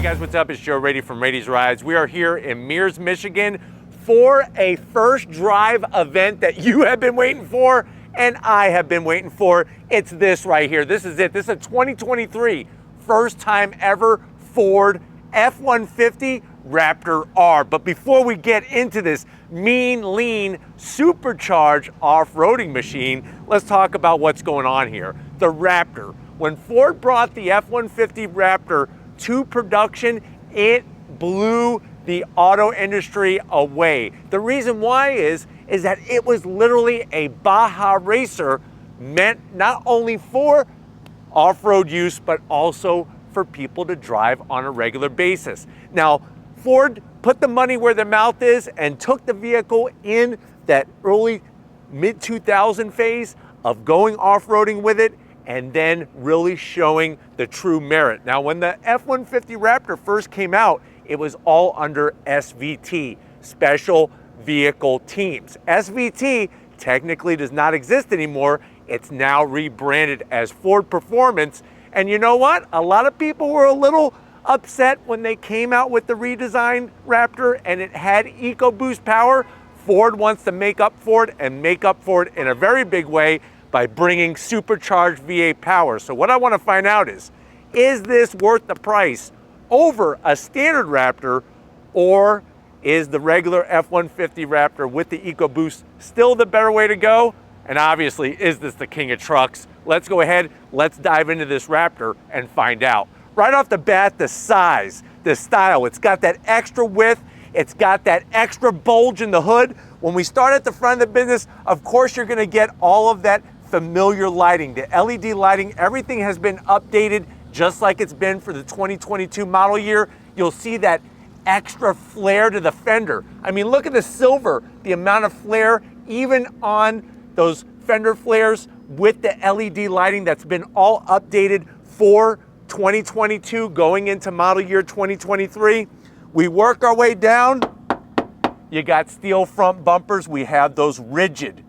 guys, what's up? It's Joe Raiti from Raiti's Rides. We are here in Mears, Michigan for a first drive event that you have been waiting for and I have been waiting for. It's this right here. This is it. This is a 2023 first time ever Ford F-150 Raptor R. But before we get into this mean, lean, supercharged off-roading machine, let's talk about what's going on here. The Raptor. When Ford brought the F-150 Raptor to production, it blew the auto industry away. The reason why is that it was literally a Baja racer meant not only for off-road use, but also for people to drive on a regular basis. Now, Ford put the money where their mouth is and took the vehicle in that early mid-2000 phase of going off-roading with it and then really showing the true merit. Now, when the F-150 Raptor first came out, it was all under SVT, Special Vehicle Teams. SVT technically does not exist anymore. It's now rebranded as Ford Performance. And you know what? A lot of people were a little upset when they came out with the redesigned Raptor and it had EcoBoost power. Ford wants to make up for it and make up for it in a very big way by bringing supercharged V8 power. So what I want to find out is this worth the price over a standard Raptor, or is the regular F-150 Raptor with the EcoBoost still the better way to go? And obviously, is this the king of trucks? Let's go ahead, let's dive into this Raptor and find out. Right off the bat, the size, the style, it's got that extra width, it's got that extra bulge in the hood. When we start at the front of the business, of course you're gonna get all of that familiar lighting, the LED lighting, everything has been updated just like it's been for the 2022 model year. You'll see that extra flare to the fender. I mean, look at the silver, the amount of flare, even on those fender flares with the LED lighting that's been all updated for 2022 going into model year 2023. We work our way down. You got steel front bumpers. We have those rigid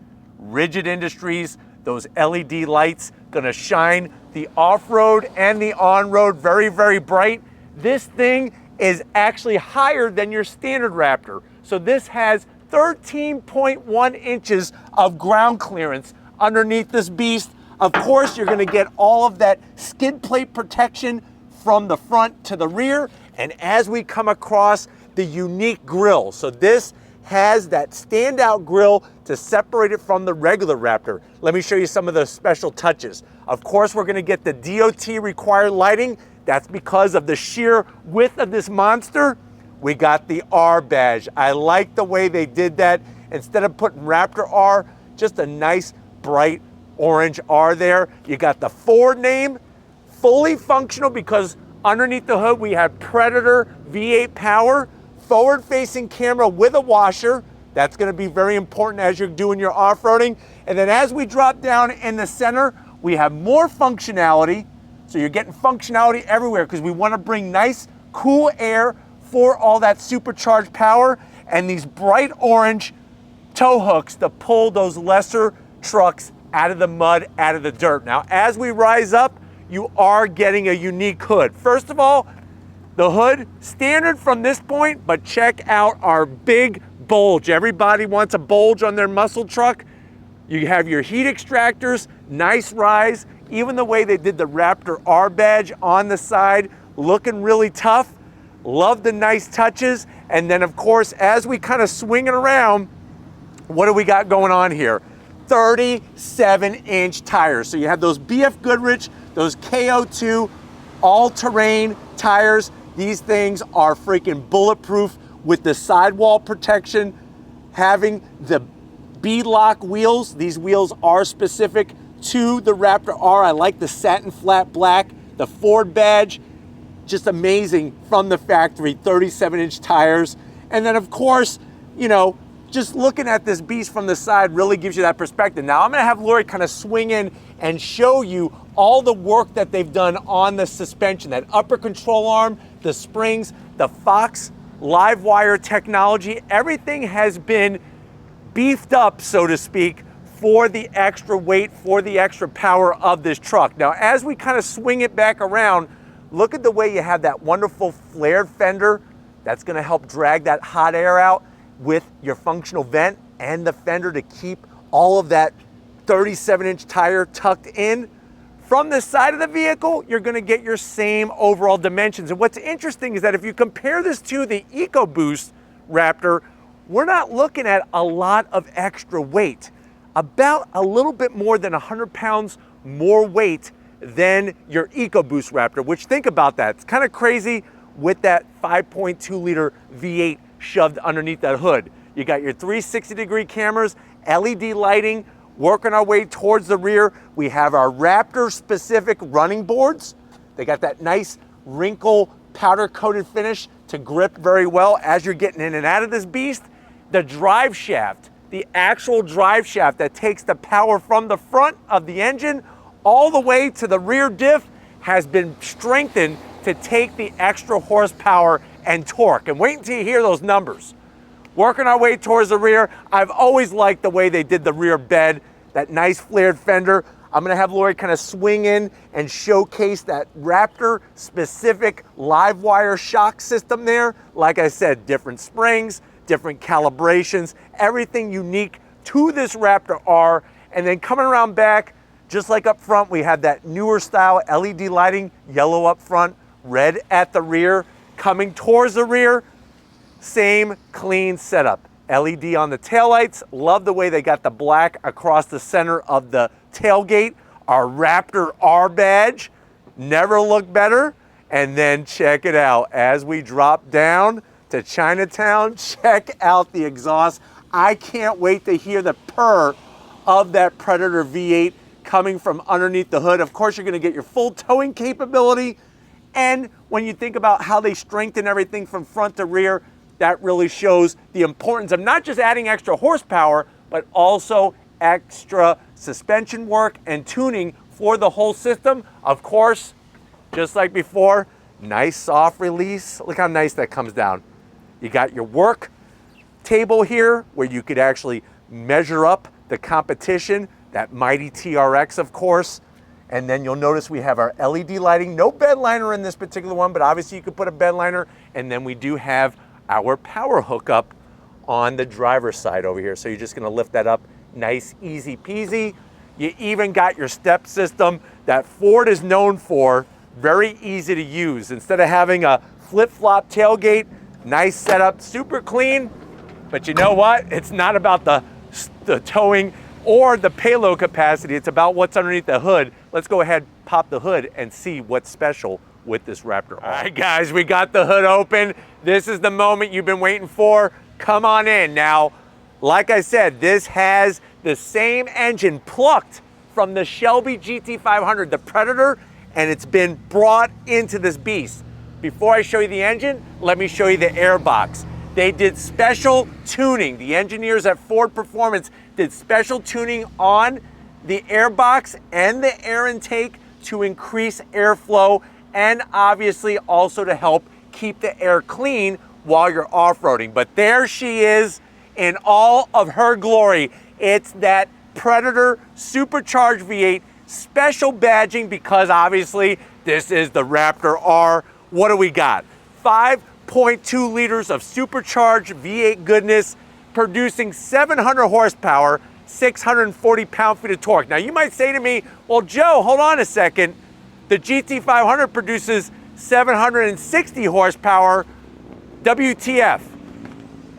Industries, those LED lights gonna shine the off-road and the on-road very, very bright. This thing is actually higher than your standard Raptor. So this has 13.1 inches of ground clearance underneath this beast. Of course, you're gonna get all of that skid plate protection from the front to the rear. And as we come across the unique grille, so this has that standout grille to separate it from the regular Raptor. Let me show you some of the special touches. Of course, we're gonna get the DOT required lighting. That's because of the sheer width of this monster. We got the R badge. I like the way they did that. Instead of putting Raptor R, just a nice bright orange R there. You got the Ford name, fully functional because underneath the hood we have Predator V8 power, forward-facing camera with a washer. That's gonna be very important as you're doing your off-roading. And then as we drop down in the center, we have more functionality. So you're getting functionality everywhere because we wanna bring nice, cool air for all that supercharged power, and these bright orange tow hooks to pull those lesser trucks out of the mud, out of the dirt. Now, as we rise up, you are getting a unique hood. First of all, the hood, standard from this point, but check out our big bulge. Everybody wants a bulge on their muscle truck. You have your heat extractors, nice rise. Even the way they did the Raptor R badge on the side, looking really tough. Love the nice touches. And then of course, as we kind of swing it around, what do we got going on here? 37-inch tires. So you have those BF Goodrich, those KO2 all-terrain tires. These things are freaking bulletproof with the sidewall protection, having the bead-lock wheels. These wheels are specific to the Raptor R. I like the satin flat black, the Ford badge, just amazing from the factory, 37-inch tires. And then of course, you know, just looking at this beast from the side really gives you that perspective. Now I'm gonna have Lori kind of swing in and show you all the work that they've done on the suspension, that upper control arm, the springs, the Fox live wire technology. Everything has been beefed up, so to speak, for the extra weight, for the extra power of this truck. Now, as we kind of swing it back around, Look at the way you have that wonderful flared fender. That's gonna help drag that hot air out with your functional vent and the fender to keep all of that 37-inch tire tucked in. From the side of the vehicle, you're gonna get your same overall dimensions. And what's interesting is that if you compare this to the EcoBoost Raptor, we're not looking at a lot of extra weight. About a little bit more than 100 pounds more weight than your EcoBoost Raptor, which, think about that. It's kind of crazy with that 5.2 liter V8 shoved underneath that hood. You got your 360-degree cameras, LED lighting. Working our way towards the rear, we have our Raptor-specific running boards. They got that nice wrinkle powder-coated finish to grip very well as you're getting in and out of this beast. The drive shaft, the actual drive shaft that takes the power from the front of the engine all the way to the rear diff, has been strengthened to take the extra horsepower and torque. And wait until you hear those numbers. Working our way towards the rear, I've always liked the way they did the rear bed, that nice flared fender. I'm gonna have Lori kind of swing in and showcase that Raptor-specific live wire shock system there. Like I said, different springs, different calibrations, everything unique to this Raptor R. And then coming around back, just like up front, we have that newer style LED lighting, yellow up front, red at the rear. Coming towards the rear, same clean setup. LED on the taillights. Love the way they got the black across the center of the tailgate. Our Raptor R badge, never looked better. And then check it out, as we drop down to Chinatown, check out the exhaust. I can't wait to hear the purr of that Predator V8 coming from underneath the hood. Of course, you're gonna get your full towing capability. And when you think about how they strengthen everything from front to rear, that really shows the importance of not just adding extra horsepower, but also extra suspension work and tuning for the whole system. Of course, just like before, nice soft release. Look how nice that comes down. You got your work table here where you could actually measure up the competition, that mighty TRX, of course. And then you'll notice we have our LED lighting. No bed liner in this particular one, but obviously you could put a bed liner. And then we do have our power hookup on the driver's side over here. So you're just gonna lift that up, nice, easy peasy. You even got your step system that Ford is known for, very easy to use. Instead of having a flip-flop tailgate, nice setup, super clean. But you know what? It's not about the towing or the payload capacity, it's about what's underneath the hood. Let's go ahead, pop the hood, and see what's special with this Raptor R. All right, guys, we got the hood open. This is the moment you've been waiting for. Come on in. Now, like I said, this has the same engine plucked from the Shelby GT500, the Predator, and it's been brought into this beast. Before I show you the engine, let me show you the air box. They did special tuning. The engineers at Ford Performance did special tuning on the air box and the air intake to increase airflow, and obviously also to help keep the air clean while you're off-roading. But there she is in all of her glory. It's that Predator Supercharged V8, special badging because obviously this is the Raptor R. What do we got? 5.2 liters of supercharged V8 goodness, producing 700 horsepower, 640 pound-feet of torque. Now you might say to me, well, Joe, hold on a second. The GT500 produces 760 horsepower. WTF?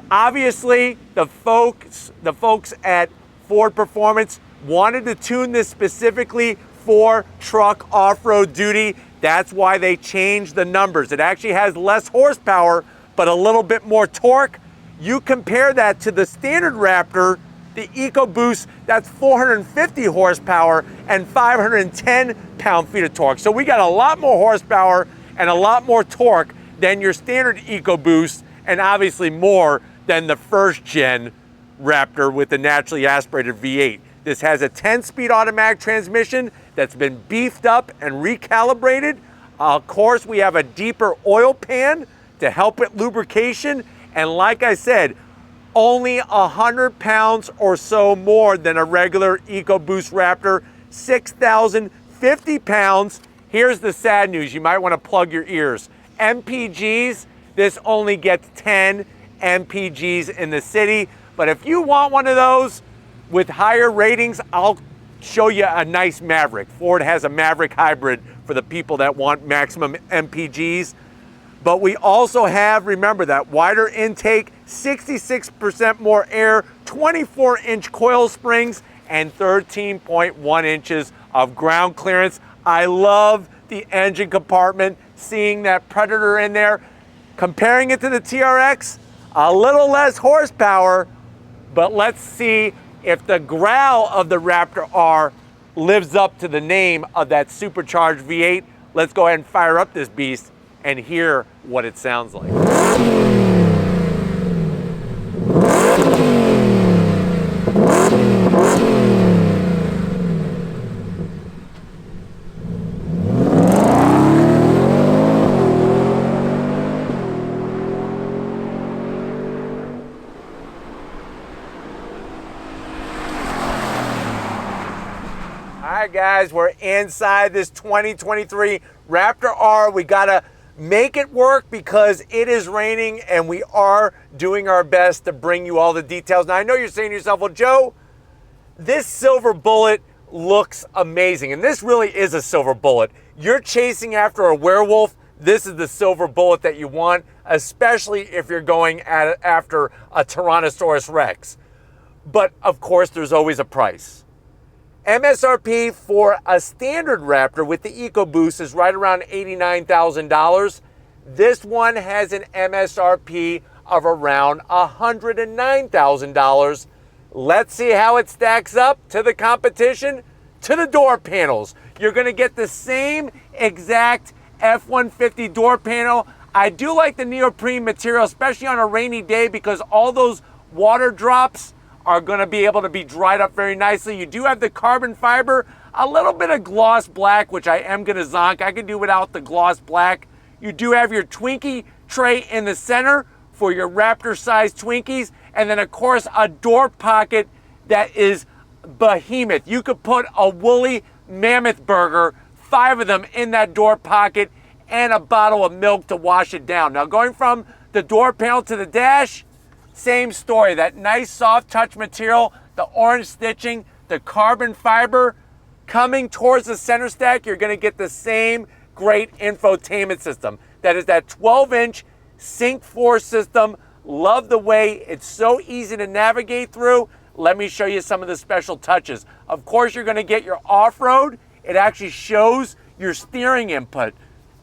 Obviously, the folks at Ford Performance wanted to tune this specifically for truck off-road duty. That's why they changed the numbers. It actually has less horsepower, but a little bit more torque. You compare that to the standard Raptor, the EcoBoost, that's 450 horsepower and 510 pound-feet of torque. So we got a lot more horsepower and a lot more torque than your standard EcoBoost, and obviously more than the first-gen Raptor with the naturally aspirated V8. This has a 10-speed automatic transmission that's been beefed up and recalibrated. Of course, we have a deeper oil pan to help with lubrication. And like I said, only 100 pounds or so more than a regular EcoBoost Raptor, 6,050 pounds Here's the sad news. You might want to plug your ears. MPGs, this only gets 10 MPGs in the city. But if you want one of those with higher ratings, I'll show you a nice Maverick. Ford has a Maverick hybrid for the people that want maximum MPGs. But we also have, remember, that wider intake, 66% more air, 24-inch coil springs, and 13.1 inches of ground clearance. I love the engine compartment, seeing that Predator in there. Comparing it to the TRX, a little less horsepower, but let's see if the growl of the Raptor R lives up to the name of that supercharged V8. Let's go ahead and fire up this beast and hear what it sounds like. All right, guys, we're inside this 2023 Raptor R. We gotta make it work because it is raining and we are doing our best to bring you all the details. Now, I know you're saying to yourself, well, Joe, this silver bullet looks amazing. And this really is a silver bullet. You're chasing after a werewolf. This is the silver bullet that you want, especially if you're going after a Tyrannosaurus Rex. But of course, there's always a price. MSRP for a standard Raptor with the EcoBoost is right around $89,000. This one has an MSRP of around $109,000. Let's see how it stacks up to the competition. To the door panels, you're gonna get the same exact F-150 door panel. I do like the neoprene material, especially on a rainy day, because all those water drops are going to be able to be dried up very nicely. You do have the carbon fiber, a little bit of gloss black, which I am going to zonk. I can do without the gloss black. You do have your Twinkie tray in the center for your Raptor-sized Twinkies, and then of course a door pocket that is behemoth. You could put a woolly mammoth burger, 5 of them in that door pocket, and a bottle of milk to wash it down. Now, going from the door panel to the dash, same story. That nice soft touch material, the orange stitching, the carbon fiber. Coming towards the center stack, you're going to get the same great infotainment system. That is that 12-inch Sync 4 system. Love the way it's so easy to navigate through. Let me show you some of the special touches. Of course, you're going to get your off-road. It actually shows your steering input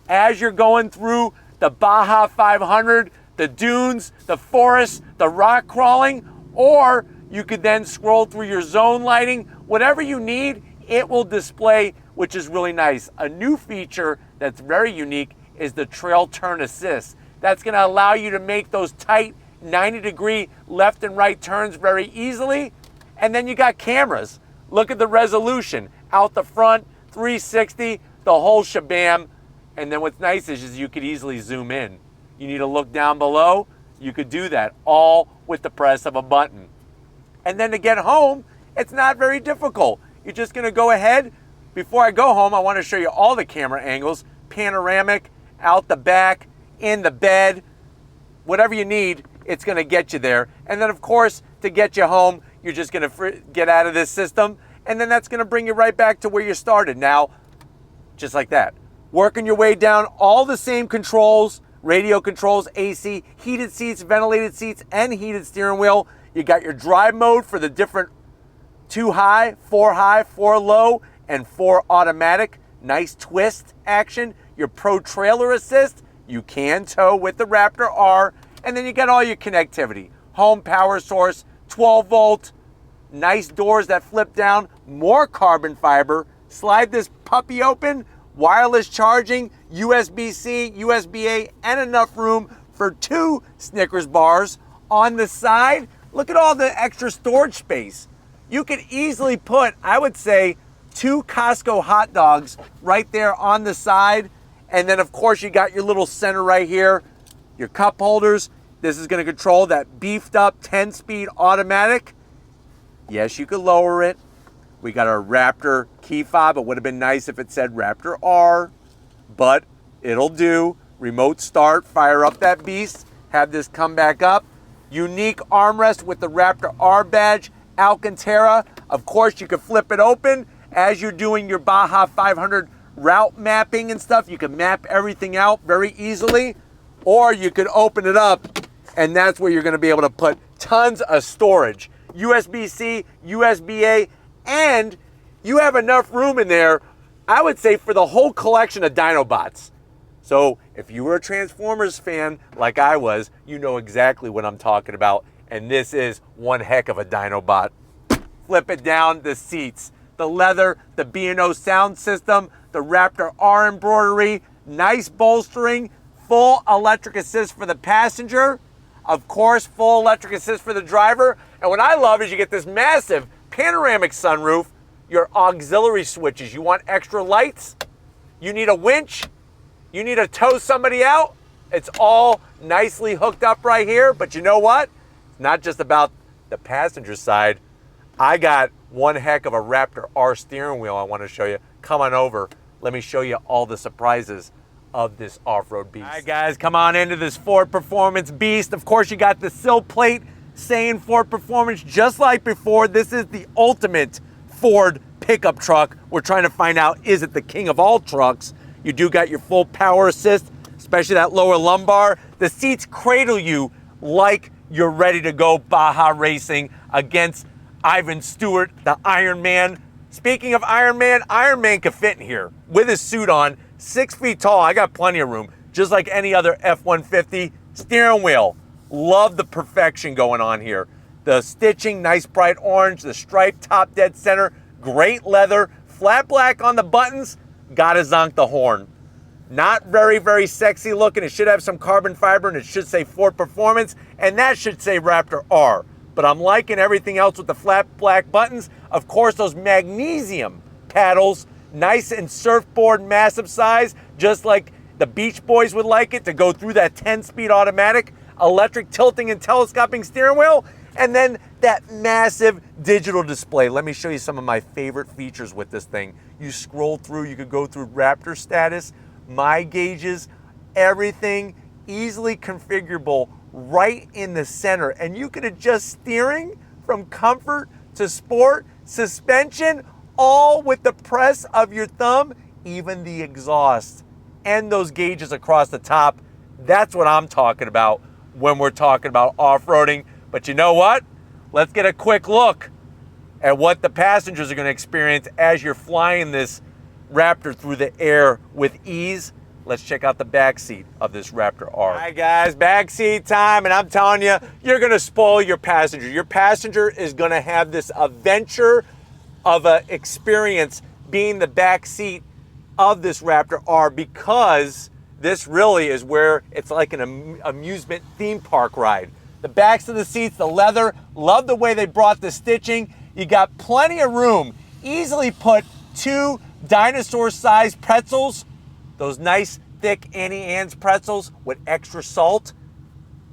as you're going through the Baja 500, the dunes, the forest, the rock crawling, or you could then scroll through your zone lighting. Whatever you need, it will display, which is really nice. A new feature that's very unique is the trail turn assist. That's gonna allow you to make those tight 90-degree left and right turns very easily. And then you got cameras. Look at the resolution. Out the front, 360, the whole shabam. And then what's nice is you could easily zoom in. You need to look down below, you could do that all with the press of a button. And then to get home, it's not very difficult. You're just gonna go ahead. Before I go home, I wanna show you all the camera angles, panoramic, out the back, in the bed, whatever you need, it's gonna get you there. And then of course, to get you home, you're just gonna get out of this system, and then that's gonna bring you right back to where you started. Now, just like that. Working your way down, all the same controls, radio controls, AC, heated seats, ventilated seats, and heated steering wheel. You got your drive mode for the different 2 high, 4 low, and 4 automatic. Nice twist action. Your Pro Trailer Assist, you can tow with the Raptor R. And then you got all your connectivity. Home power source, 12 volt, nice doors that flip down, more carbon fiber. Slide this puppy open, wireless charging, USB-C, USB-A, and enough room for 2 Snickers bars. On the side, look at all the extra storage space. You could easily put, I would say, 2 Costco hot dogs right there on the side. And then of course you got your little center right here, your cup holders. This is gonna control that beefed up 10-speed automatic. Yes, you could lower it. We got our Raptor key fob. It would have been nice if it said Raptor R. but it'll do. Remote start, fire up that beast, have this come back up. Unique armrest with the Raptor R badge, Alcantara. Of course, you can flip it open as you're doing your Baja 500 route mapping and stuff. You can map everything out very easily, or you could open it up, and that's where you're gonna be able to put tons of storage. USB-C, USB-A, and you have enough room in there, I would say, for the whole collection of Dinobots. So if you were a Transformers fan like I was, you know exactly what I'm talking about. And this is one heck of a Dinobot. Flip it down, the seats, the leather, the B&O sound system, the Raptor R embroidery, nice bolstering, full electric assist for the passenger. Of course, full electric assist for the driver. And what I love is you get this massive panoramic sunroof, your auxiliary switches. You want extra lights? You need a winch? You need to tow somebody out? It's all nicely hooked up right here, but you know what? It's not just about the passenger side. I got one heck of a Raptor R steering wheel I want to show you. Come on over. Let me show you all the surprises of this off-road beast. All right, guys, come on into this Ford Performance beast. Of course, you got the sill plate saying Ford Performance just like before. This is the ultimate Ford pickup truck. We're trying to find out, is it the king of all trucks? You do got your full power assist, especially that lower lumbar. The seats cradle you like you're ready to go Baja racing against Ivan Stewart, the Iron Man. Speaking of Iron Man could fit in here with his suit on, 6 feet tall. I got plenty of room, just like any other F-150. Steering wheel, love the perfection going on here. The stitching, nice bright orange, the stripe top dead center, great leather, flat black on the buttons. Gotta zonk the horn. Not very, very sexy looking. It should have some carbon fiber and it should say Ford Performance, and that should say Raptor R. But I'm liking everything else with the flat black buttons. Of course, those magnesium paddles, nice and surfboard, massive size, just like the Beach Boys would like it, to go through that 10-speed automatic, electric tilting and telescoping steering wheel, and then that massive digital display. Let me show you some of my favorite features with this thing. You scroll through, you could go through Raptor status, my gauges, everything easily configurable right in the center. And you can adjust steering from comfort to sport, suspension, all with the press of your thumb, even the exhaust and those gauges across the top. That's what I'm talking about when we're talking about off-roading. But you know what? Let's get a quick look at what the passengers are going to experience as you're flying this Raptor through the air with ease. Let's check out the back seat of this Raptor R. All right, guys, back seat time, and I'm telling you, you're going to spoil your passenger. Your passenger is going to have this adventure of an experience being the back seat of this Raptor R, because this really is where it's like an amusement theme park ride. The backs of the seats, the leather, love the way they brought the stitching. You got plenty of room. Easily put 2 dinosaur-sized pretzels, those nice thick Annie Ann's pretzels with extra salt,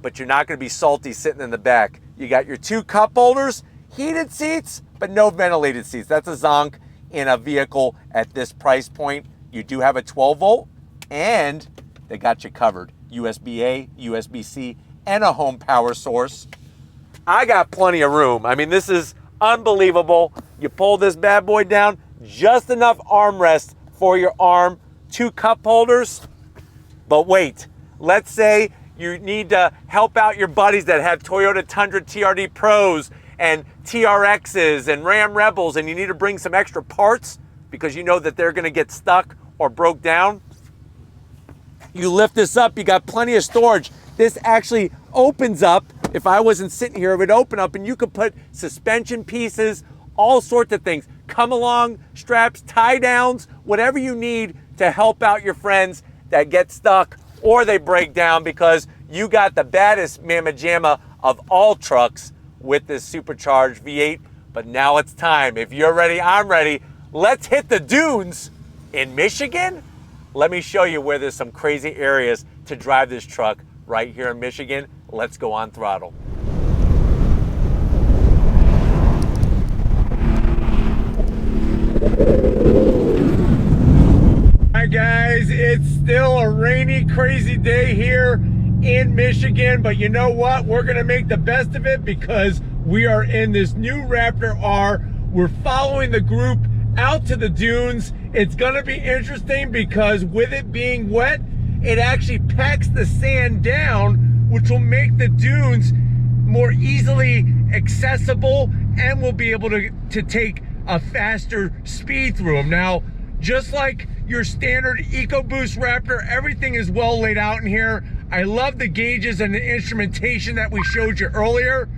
but you're not gonna be salty sitting in the back. You got your 2 cup holders, heated seats, but no ventilated seats. That's a zonk in a vehicle at this price point. You do have a 12 volt, and they got you covered. USB-A, USB-C, and a home power source. I got plenty of room. I mean, this is unbelievable. You pull this bad boy down, just enough armrest for your arm, 2 cup holders. But wait, let's say you need to help out your buddies that have Toyota Tundra TRD Pros and TRXs and Ram Rebels, and you need to bring some extra parts because you know that they're gonna get stuck or broke down. You lift this up, you got plenty of storage. This actually opens up. If I wasn't sitting here, it would open up and you could put suspension pieces, all sorts of things. Come along, straps, tie downs, whatever you need to help out your friends that get stuck or they break down, because you got the baddest mamma jamma of all trucks with this Supercharged V8. But now it's time. If you're ready, I'm ready. Let's hit the dunes in Michigan. Let me show you where there's some crazy areas to drive this truck right here in Michigan. Let's go on throttle. All right, guys, it's still a rainy, crazy day here in Michigan, but you know what? We're gonna make the best of it because we are in this new Raptor R. We're following the group out to the dunes. It's gonna be interesting because with it being wet, it actually packs the sand down, which will make the dunes more easily accessible, and we'll be able to take a faster speed through them. Now, just like your standard EcoBoost Raptor, everything is well laid out in here. I love the gauges and the instrumentation that we showed you earlier.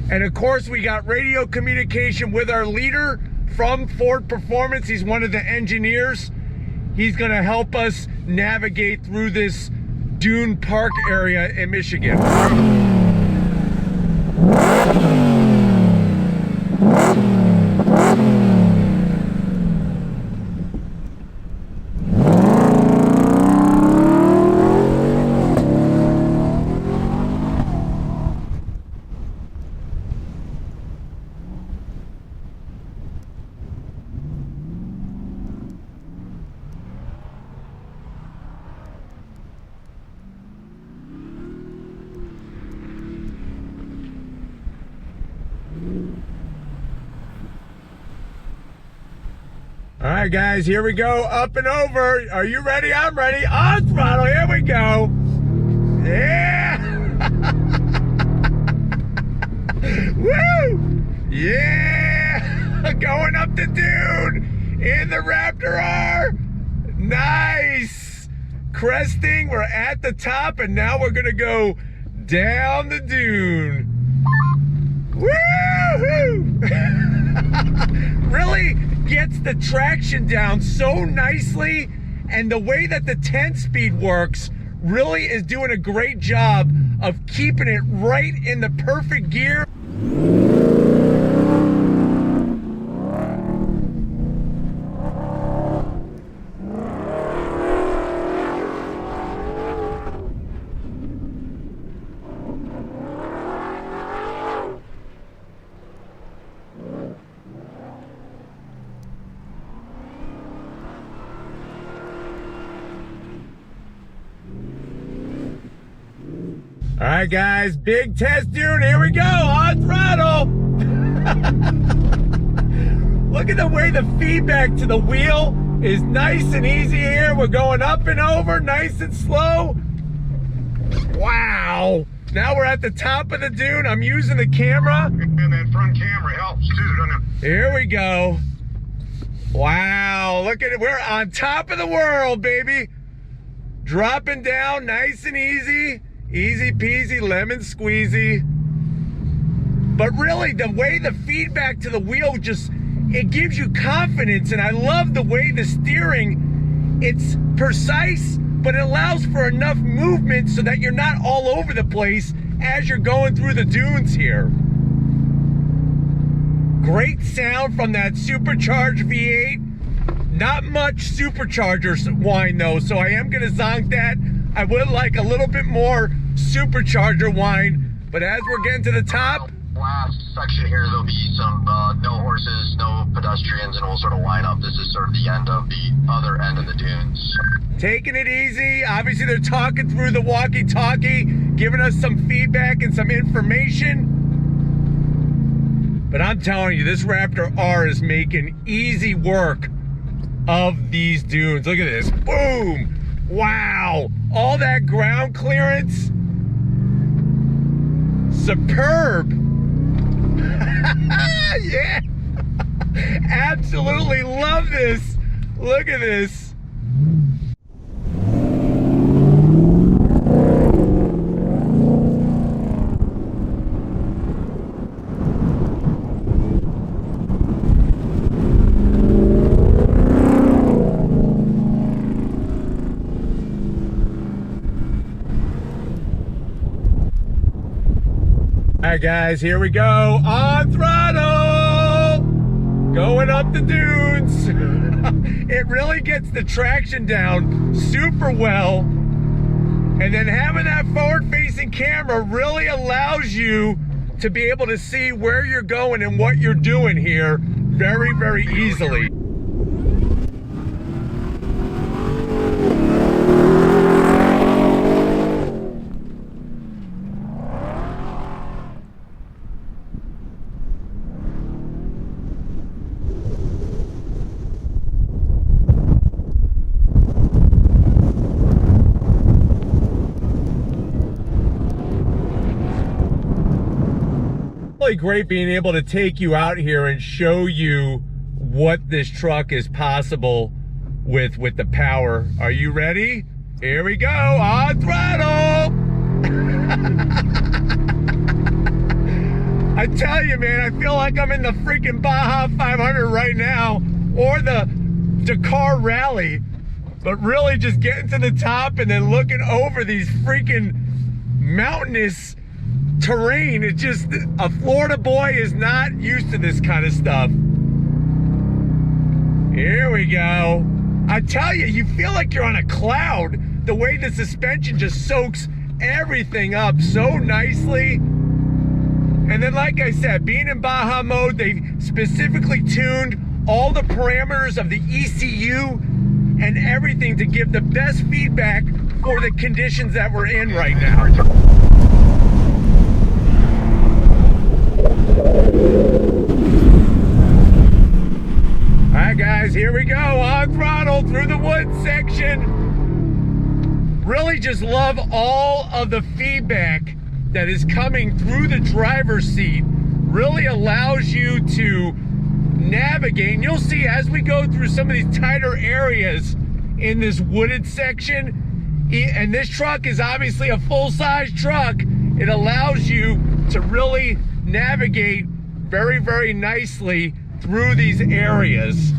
And of course, we got radio communication with our leader from Ford Performance. He's one of the engineers. He's gonna help us navigate through this dune park area in Michigan. All right, guys, here we go, up and over. Are you ready? I'm ready. On throttle, here we go. Yeah! Woo! Yeah! Going up the dune in the Raptor R. Nice! Cresting, we're at the top, and now we're gonna go down the dune. Woo-hoo! Really gets the traction down so nicely, and the way that the 10-speed works really is doing a great job of keeping it right in the perfect gear. All right, guys, big test dune. Here we go, on throttle. Look at the way the feedback to the wheel is nice and easy here. We're going up and over, nice and slow. Wow. Now we're at the top of the dune. I'm using the camera. And that front camera helps too, doesn't it? Here we go. Wow, look at it. We're on top of the world, baby. Dropping down nice and easy. Easy peasy, lemon squeezy. But really, the way the feedback to the wheel just, it gives you confidence. And I love the way the steering, it's precise, but it allows for enough movement so that you're not all over the place as you're going through the dunes here. Great sound from that Supercharged V8. Not much supercharger whine though, so I am gonna zonk that. I would like a little bit more supercharger whine, but as we're getting to the top, last section here, there'll be some no horses, no pedestrians, and we'll sort of line up. This is sort of the end of the other end of the dunes. Taking it easy. Obviously, they're talking through the walkie-talkie, giving us some feedback and some information. But I'm telling you, this Raptor R is making easy work of these dunes. Look at this. Boom! Wow! All that ground clearance. Superb! Yeah! Absolutely love this! Look at this! All right, guys, here we go. On throttle! Going up the dunes. It really gets the traction down super well. And then having that forward-facing camera really allows you to be able to see where you're going and what you're doing here very, very easily. Really great being able to take you out here and show you what this truck is possible with the power. Are you ready? Here we go, on throttle. I tell you, man, I feel like I'm in the freaking Baja 500 right now, or the Dakar Rally, but really just getting to the top and then looking over these freaking mountainous terrain. It just, a Florida boy is not used to this kind of stuff. Here we go. I tell you, you feel like you're on a cloud. The way the suspension just soaks everything up so nicely. And then, like I said, being in Baja mode, they specifically tuned all the parameters of the ECU and everything to give the best feedback for the conditions that we're in right now. All right, guys, here we go, on throttle through the woods section. Really just love all of the feedback that is coming through the driver's seat. Really allows you to navigate. And you'll see as we go through some of these tighter areas in this wooded section, and this truck is obviously a full-size truck, it allows you to really navigate very, very nicely through these areas.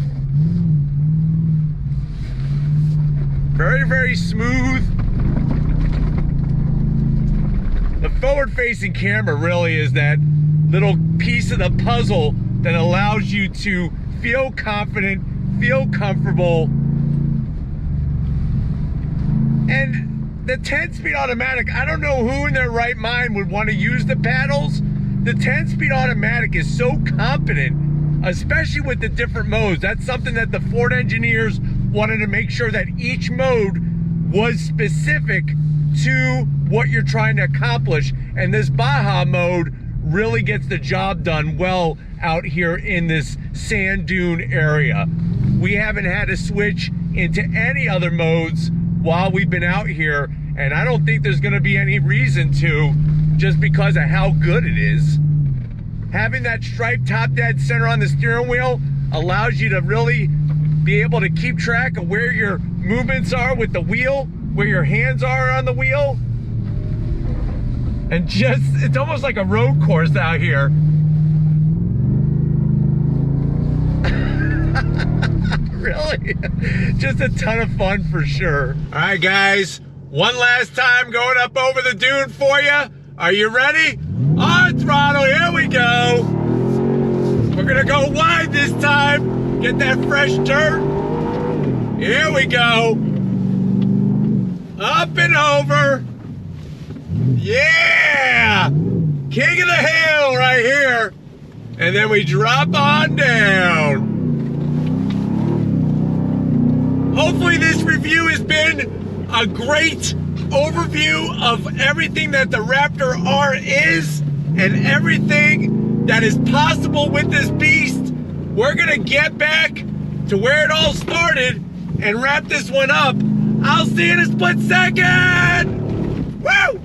Very, very smooth. The forward-facing camera really is that little piece of the puzzle that allows you to feel confident, feel comfortable. And the 10-speed automatic, I don't know who in their right mind would want to use the paddles. The 10-speed automatic is so competent, especially with the different modes. That's something that the Ford engineers wanted to make sure that each mode was specific to what you're trying to accomplish. And this Baja mode really gets the job done well out here in this sand dune area. We haven't had to switch into any other modes while we've been out here, and I don't think there's gonna be any reason to, just because of how good it is. Having that striped top dead center on the steering wheel allows you to really be able to keep track of where your movements are with the wheel, where your hands are on the wheel. And just, it's almost like a road course out here. Really, just a ton of fun for sure. All right, guys, one last time going up over the dune for you. Are you ready? On throttle, here we go. We're gonna go wide this time. Get that fresh dirt. Here we go. Up and over. Yeah! King of the hill right here. And then we drop on down. Hopefully this review has been a great overview of everything that the Raptor R is and everything that is possible with this beast. We're gonna get back to where it all started and wrap this one up. I'll see you in a split second. Woo!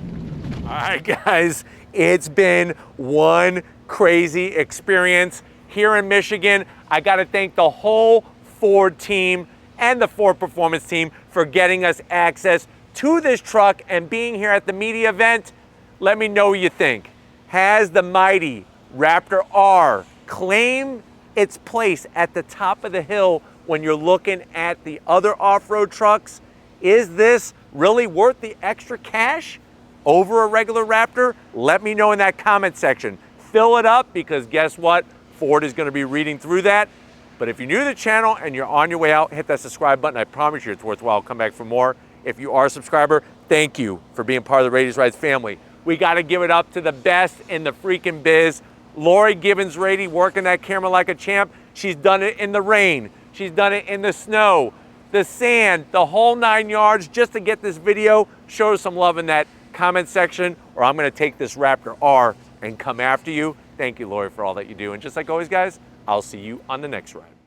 All right, guys, it's been one crazy experience here in Michigan. I gotta thank the whole Ford team and the Ford Performance team for getting us access to this truck and being here at the media event. Let me know what you think. Has the mighty Raptor R claimed its place at the top of the hill when you're looking at the other off-road trucks? Is this really worth the extra cash over a regular Raptor? Let me know in that comment section. Fill it up, because guess what? Ford is gonna be reading through that. But if you're new to the channel and you're on your way out, hit that subscribe button. I promise you it's worthwhile. Come back for more. If you are a subscriber, thank you for being part of the Raiti's Rides family. We got to give it up to the best in the freaking biz. Lori Gibbons Raiti, working that camera like a champ. She's done it in the rain. She's done it in the snow, the sand, the whole 9 yards, just to get this video. Show us some love in that comment section, or I'm going to take this Raptor R and come after you. Thank you, Lori, for all that you do. And just like always, guys, I'll see you on the next ride.